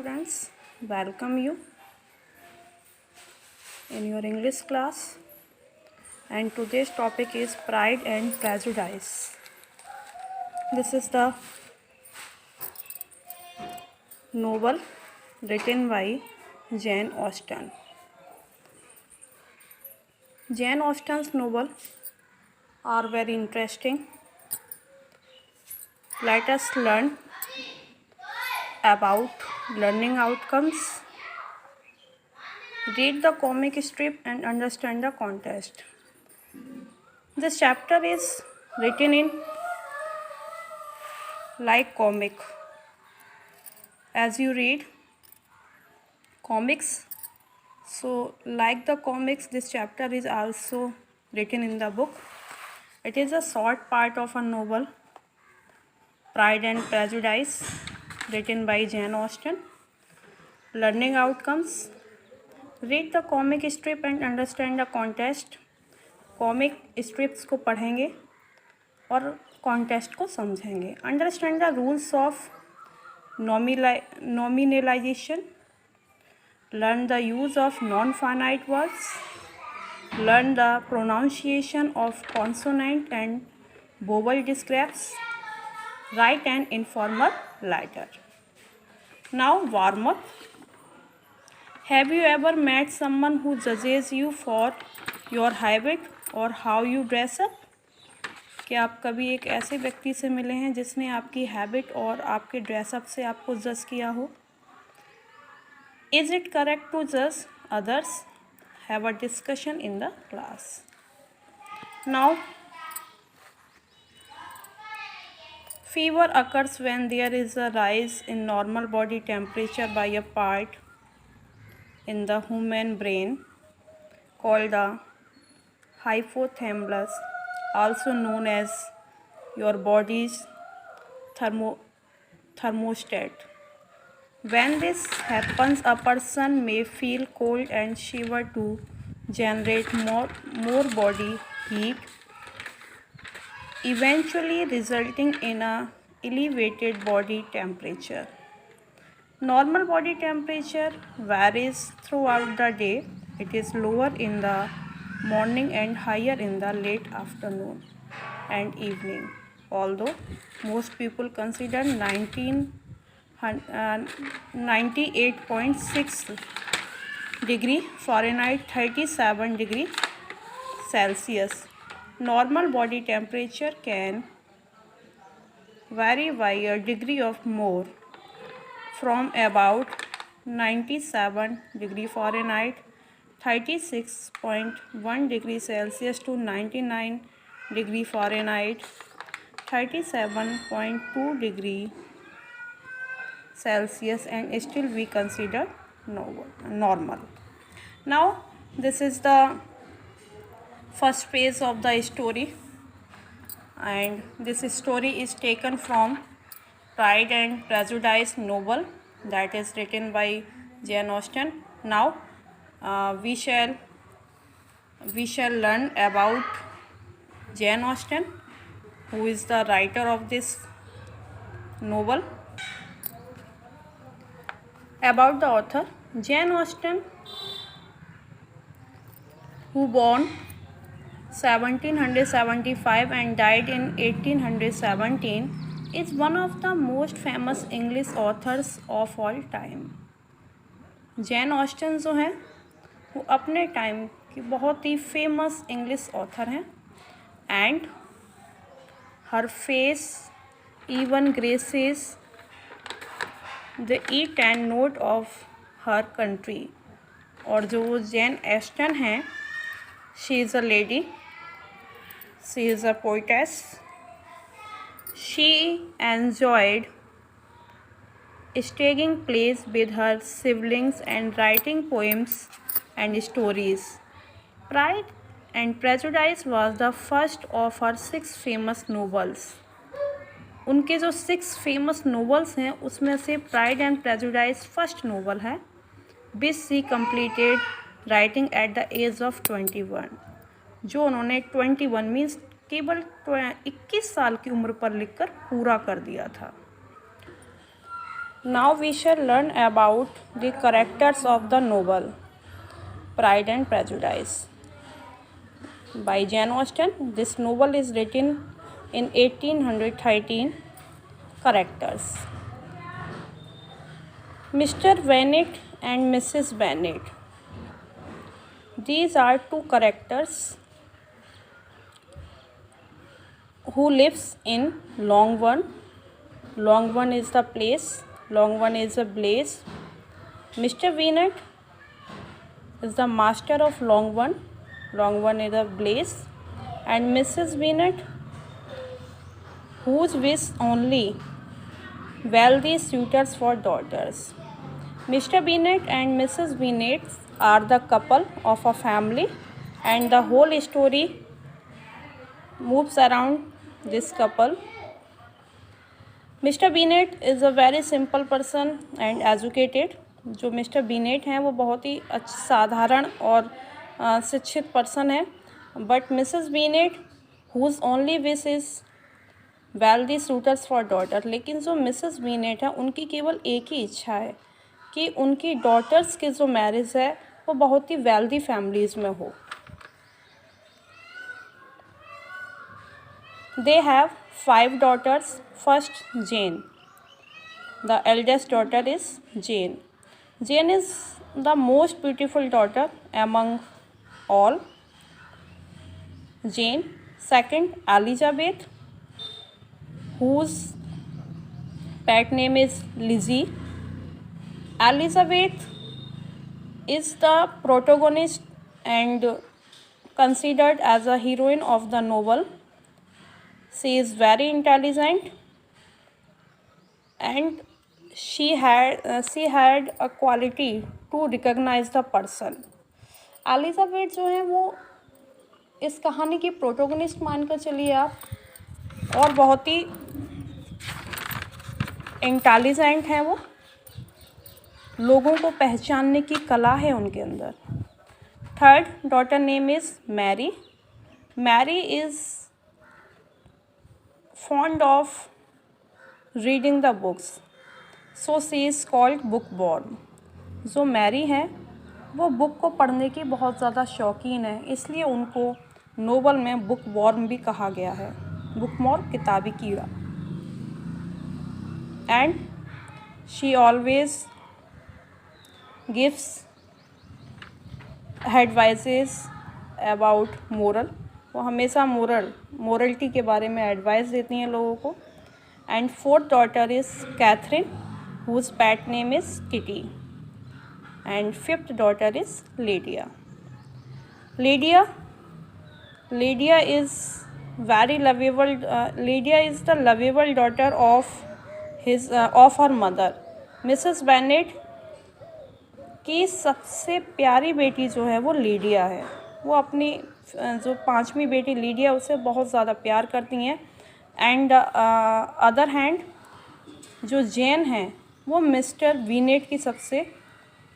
Friends, welcome you in your English class, and today's topic is Pride and Prejudice. This is the novel written by Jane Austen. Jane Austen's novels are very interesting. Let us learn about learning outcomes. Read the comic strip and understand the context. This chapter is written in like comic. As you read comics, so like the comics, this chapter is also written in the book. It is a short part of a novel, Pride and Prejudice, written by Jane Austen. Learning outcomes. Read the comic strip and understand the context. Comic strips को पढ़ेंगे और contest को समझेंगे. Understand the rules of nominalization. Learn the use of non-finite words. Learn the pronunciation of consonant and vowel disgraphs. Write an informal letter. Now warm up. Have you ever met someone who judges you for your habit or how you dress up? क्या आप कभी एक ऐसे व्यक्ति से मिले हैं जिसने आपकी हैबिट और आपके ड्रेसअप से आपको जज किया हो? Is it correct to judge others? Have a discussion in the class. Now, fever occurs when there is a rise in normal body temperature by a part in the human brain called the hypothalamus, also known as your body's thermostat. When this happens, a person may feel cold and shiver to generate more body heat, eventually resulting in a elevated body temperature. Normal body temperature varies throughout the day. It is lower in the morning and higher in the late afternoon and evening. Although most people consider 98.6 degree Fahrenheit, 37 degree Celsius. Normal body temperature can vary by a degree of more, from about 97 degree Fahrenheit, 36.1 degree Celsius to 99 degree Fahrenheit, 37.2 degree Celsius, and still we consider normal. Now this is the first page of the story, and this story is taken from Pride and Prejudice novel that is written by Jane Austen. Now we shall learn about Jane Austen, who is the writer of this novel. About the author, Jane Austen, who born 1775 and died in 1817, is one of the most famous English authors of all time. Jane Austen जो हैं वो अपने time की बहुत ही famous English author हैं, and her face even graces the eat and note of her country. और जो जैन ऑस्टन हैं, she is a lady, she is a poetess. She enjoyed staging plays with her siblings and writing poems and stories. Pride and Prejudice was the first of her 6 famous novels. उनके जो 6 famous novels हैं उसमें से pride and prejudice first novel है, which she completed writing at the age of 21, जो उन्होंने 21 means केवल 21 साल की उम्र पर लिखकर पूरा कर दिया था. Now we shall learn about the characters of the novel Pride and Prejudice by Jane Austen. This novel is written in 1813. Characters: Mr. Bennet and Mrs. Bennet. These are two characters who lives in Longbourn. Longbourn is the place. Longbourn is a place. Mr. Bennet is the master of Longbourn. Longbourn is a place. And Mrs. Bennet, whose wish only wealthy suitors for daughters. Mr. Bennet and Mrs. Bennet are the couple of a family, and the whole story moves around this couple. Mr Bennet is a very simple person and educated. जो Mr Bennet हैं वो बहुत ही साधारण और शिक्षित person है. But Mrs Bennet whose only wish is wealthy suitors for daughter. लेकिन जो मिसेस बीनेट है उनकी केवल एक ही इच्छा है कि उनकी डॉटर्स की जो मैरिज है वो बहुत ही वेल्दी फैमिलीज़ में हो. They have 5 daughters. First, Jane. The eldest daughter is Jane. Jane is the most beautiful daughter among all. Jane. Second, Elizabeth, whose pet name is Lizzie. Elizabeth is the protagonist and considered as a heroine of the novel. She is very intelligent and she had a quality to recognize the person. Elizabeth जो है वो इस कहानी की protagonist मानकर चलिए आप, और बहुत ही इंटेलिजेंट हैं. वो लोगों को पहचानने की कला है उनके अंदर. Third daughter name is Mary. Mary is fond of reading the books, so she is called bookworm. जो मैरी है वो बुक को पढ़ने की बहुत ज़्यादा शौकीन है, इसलिए उनको नोवेल में बुकवॉर्म भी कहा गया है. बुकवॉर्म किताबी कीड़ा. And she always gives advices about moral. वो हमेशा मोरलिटी के बारे में एडवाइस देती हैं लोगों को. And fourth daughter is Catherine, whose pet name is Kitty. And fifth daughter is Lydia. Lydia is very lovable. Lydia is the lovable daughter of her mother. Mrs Bennet की सबसे प्यारी बेटी जो है वो लेडिया है. वो अपनी जो पांचवी बेटी लीडिया उसे बहुत ज़्यादा प्यार करती हैं. एंड अदर हैंड जो जेन है वो मिस्टर बीनेट की सबसे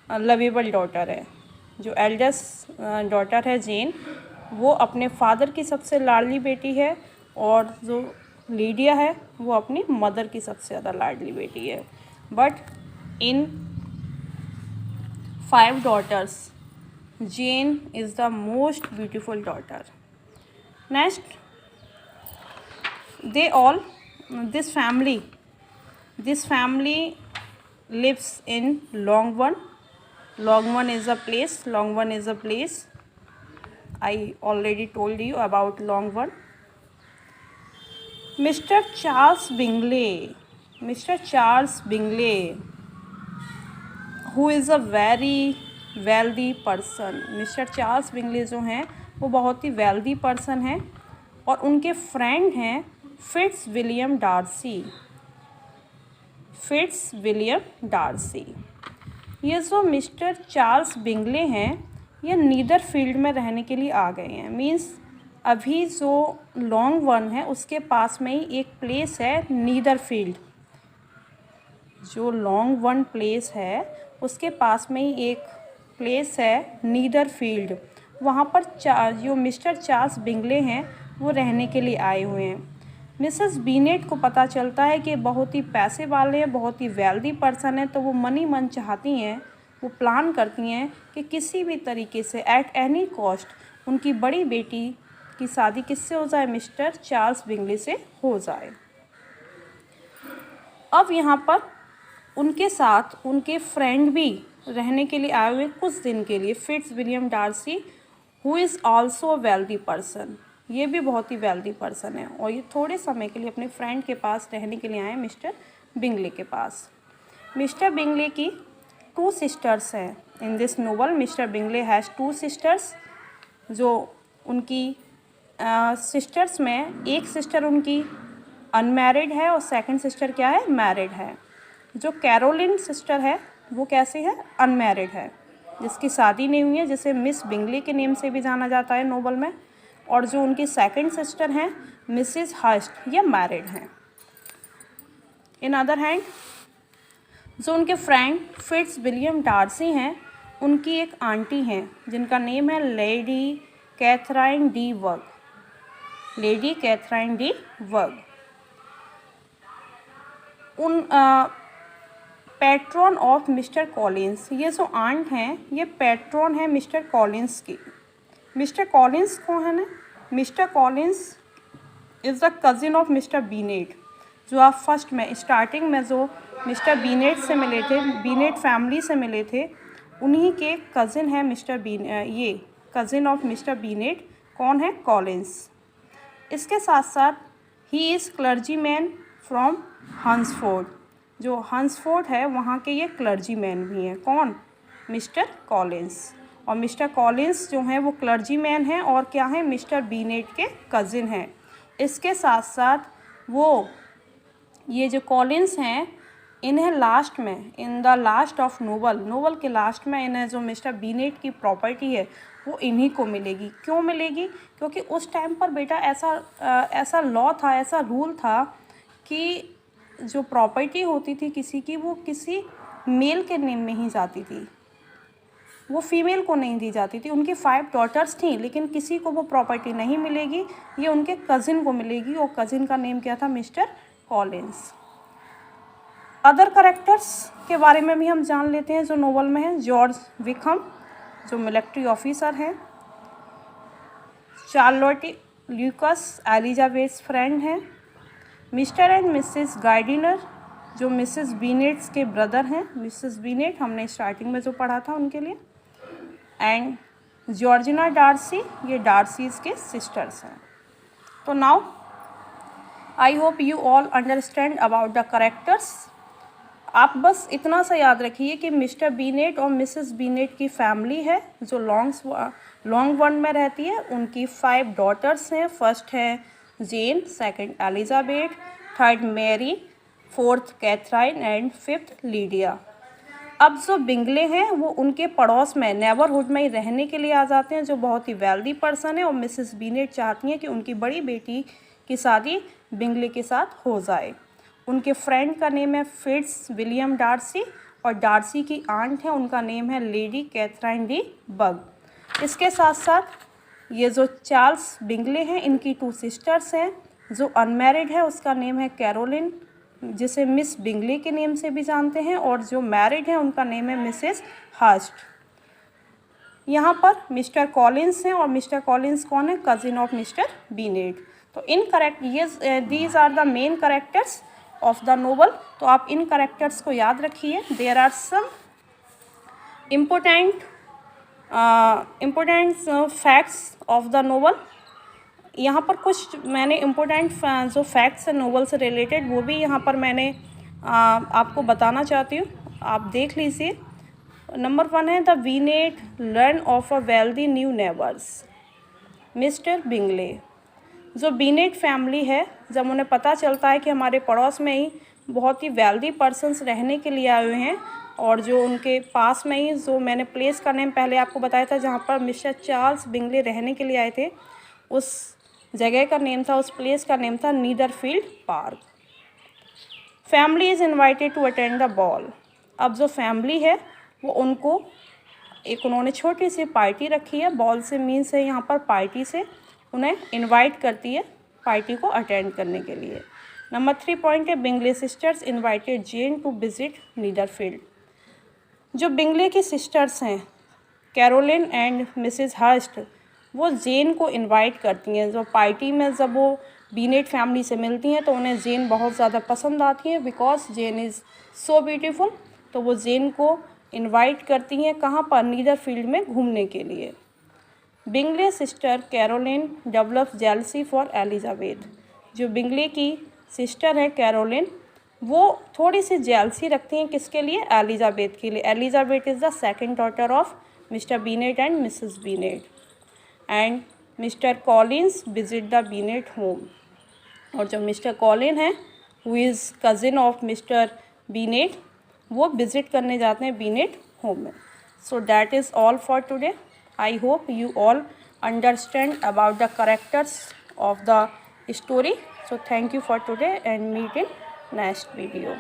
लवेबल डॉटर है. जो एल्डेस्ट डॉटर है जेन, वो अपने फादर की सबसे लाडली बेटी है, और जो लीडिया है वो अपनी मदर की सबसे ज़्यादा लाडली बेटी है. But in 5 daughters, Jane is the most beautiful daughter. Next, this family lives in Longbourn. Longbourn is a place. I already told you about Longbourn. Mr. Charles Bingley, who is a very wealthy person. Mister Charles Bingley जो हैं वो बहुत ही wealthy person हैं, और उनके friend हैं fits William Darcy. ये जो मिस्टर चार्ल्स बिंगले हैं ये नीदरफील्ड में रहने के लिए आ गए हैं. मींस अभी जो लॉन्गबर्न है उसके पास में ही एक प्लेस है नीदरफील्ड. जो लॉन्गबर्न प्लेस है उसके पास में ही एक प्लेस है नीदरफील्ड. वहाँ पर जो मिस्टर चार्ल्स बिंगले हैं वो रहने के लिए आए हुए हैं. मिसेस बीनेट को पता चलता है कि बहुत ही पैसे वाले हैं, बहुत ही वेल्दी पर्सन है, तो वो मनी मन चाहती हैं, वो प्लान करती हैं कि किसी भी तरीके से एट एनी कॉस्ट उनकी बड़ी बेटी की शादी किससे हो जाए, मिस्टर चार्ल्स बिंगले से हो जाए। अब यहाँ पर उनके साथ उनके फ्रेंड भी रहने के लिए आए हुए कुछ दिन के लिए, Fitzwilliam Darcy who is also wealthy person, ये भी बहुत ही वेल्दी पर्सन है और ये थोड़े समय के लिए अपने फ्रेंड के पास रहने के लिए आए मिस्टर बिंगले के पास। मिस्टर बिंगले की 2 सिस्टर्स हैं in this novel. Mister Bingley has 2 sisters, जो उनकी सिस्टर्स में एक सिस्टर उनकी अनमैरिड है और सेकंड सिस्टर क्या है, मैरिड है। जो कैरोलिन सिस्टर है वो कैसी है, अनमैरिड है, जिसकी शादी नहीं हुई है, जिसे मिस बिंगले के नेम से भी जाना जाता है नोवेल में। और जो उनकी सेकंड सिस्टर हैं मिसेस हर्स्ट, ये मैरिड हैं। इन अदर हैंड जो उनके फ्रेंड फिट्स विलियम डार्सी हैं, उनकी एक आंटी हैं जिनका नेम है लेडी कैथराइन डी वर्ग, लेडी कैथराइन डी वर्ग। उन पैट्रॉन ऑफ मिस्टर कॉलिंस, ये जो आंट हैं ये पैट्रॉन है मिस्टर कॉलिंस की। मिस्टर कॉलिंस कौन है ना, Mr Collins is the cousin of Mr Bennet. जो आप फर्स्ट में स्टार्टिंग में जो मिस्टर बीनेट से मिले थे, बीनेट फैमिली से मिले थे, उन्हीं के कज़िन है मिस्टर ये कज़िन ऑफ मिस्टर बीनेट कौन है, कॉलिंस। इसके साथ साथ ही is clergyman from Hunsford, जो हंसफोर्ड है वहाँ के ये क्लर्जी मैन भी हैं, कौन, मिस्टर कॉलिंस। और मिस्टर कॉलिंस जो हैं वो क्लर्जी मैन हैं और क्या हैं, मिस्टर बीनेट के कज़िन हैं। इसके साथ साथ वो ये जो कॉलिंस हैं, इन्हें लास्ट में in the last of novel के लास्ट में इन्हें जो मिस्टर बीनेट की प्रॉपर्टी है वो इन्हीं को मिलेगी। क्यों मिलेगी, क्योंकि उस टाइम पर बेटा ऐसा लॉ था, ऐसा रूल था कि जो प्रॉपर्टी होती थी किसी की, वो किसी मेल के नेम में ही जाती थी, वो फीमेल को नहीं दी जाती थी। उनकी 5 डॉटर्स थीं, लेकिन किसी को वो प्रॉपर्टी नहीं मिलेगी, ये उनके कज़िन को मिलेगी और कज़िन का नेम क्या था, मिस्टर कॉलिंस। अदर कैरेक्टर्स के बारे में भी हम जान लेते हैं जो नोवेल में है। जॉर्ज विकहम जो मिलिट्री ऑफिसर हैं, चार्लोट ल्यूकस एलिजाबेथ फ्रेंड हैं, मिस्टर एंड मिसेस गार्डिनर जो मिसेस बीनेट्स के ब्रदर हैं, मिसेस बीनेट हमने स्टार्टिंग में जो पढ़ा था उनके लिए, एंड जॉर्जिना डार्सी, ये डार्सीज के सिस्टर्स हैं। तो now I hope you all understand about the characters. आप बस इतना सा याद रखिए कि मिस्टर बीनेट और मिसेस बीनेट की फैमिली है जो लॉन्गबॉर्न में रहती है। उनकी 5 डॉटर्स हैं, फर्स्ट है Jane, second Elizabeth, third Mary, fourth Catherine and fifth Lydia. अब जो बिंगले हैं वो उनके पड़ोस में नेबरहुड में ही रहने के लिए आ जाते हैं, जो बहुत ही वेल्दी पर्सन है, और मिसेस बीनेट चाहती हैं कि उनकी बड़ी बेटी की शादी बिंगले के साथ हो जाए। उनके फ्रेंड का नेम है फिट्स विलियम डार्सी और डार्सी की आंट है, उनका नेम है लेडी कैथराइन डी बग। इसके साथ साथ ये जो चार्ल्स बिंगले हैं, इनकी 2 सिस्टर्स हैं। जो अनमैरिड है उसका नेम है कैरोलिन, जिसे मिस बिंगले के नेम से भी जानते हैं, और जो मैरिड है उनका नेम है मिसेस हर्स्ट। यहाँ पर मिस्टर कॉलिंस हैं और मिस्टर कॉलिंस कौन है, कजिन ऑफ मिस्टर बीनेट। तो these are the main characters of the novel. तो आप इन कैरेक्टर्स को याद रखिए। There are some important facts of the novel. यहाँ पर कुछ मैंने इम्पोर्टेंट जो फैक्ट्स हैं नोवेल से रिलेटेड वो भी यहाँ पर मैंने आपको बताना चाहती हूँ, आप देख लीजिए। नंबर 1 है the Bennet learn of a wealthy new neighbors. Mr Bingley, जो बीनेट फैमिली है, जब उन्हें पता चलता है कि हमारे पड़ोस में ही बहुत ही वेल्दी पर्सन्स रहने के लिए आए हुए हैं, और जो उनके पास में ही जो मैंने प्लेस का नेम पहले आपको बताया था जहाँ पर मिस्टर चार्ल्स बिंगले रहने के लिए आए थे, उस जगह का नेम था, उस प्लेस का नेम था Netherfield Park. Family is invited to attend the ball. अब जो फैमिली है वो उनको उन्होंने छोटी सी पार्टी रखी है, बॉल से मीन्स है यहाँ पर पार्टी से उन्हें इनवाइट करती है पार्टी को अटेंड करने के लिए। नंबर 3 पॉइंट है Bingley sisters invited Jane to visit Netherfield. जो बिंगले की सिस्टर्स हैं कैरोलिन एंड मिसेस हर्स्ट, वो जेन को इनवाइट करती हैं। जो पार्टी में जब वो बीनेट फैमिली से मिलती हैं तो उन्हें जेन बहुत ज़्यादा पसंद आती है, because Jane is so beautiful. तो वो जेन को इनवाइट करती हैं कहाँ पर, नीदरफील्ड में घूमने के लिए। Bingley sister Caroline develops jealousy for Elizabeth. जो बिंगले की सिस्टर है कैरोलिन, वो थोड़ी सी जेलसी रखती हैं किसके लिए, एलिजाबेथ के लिए। Elizabeth is the second daughter of Mr Bennet and Mrs Bennet, and Mr Collins visit the Bennet home. और जो मिस्टर कॉलिन है who is cousin of Mr Bennet, वो विजिट करने जाते हैं बीनेट होम में। So that is all for today. I hope you all understand about the characters of the story. So thank you for today and meet in next video.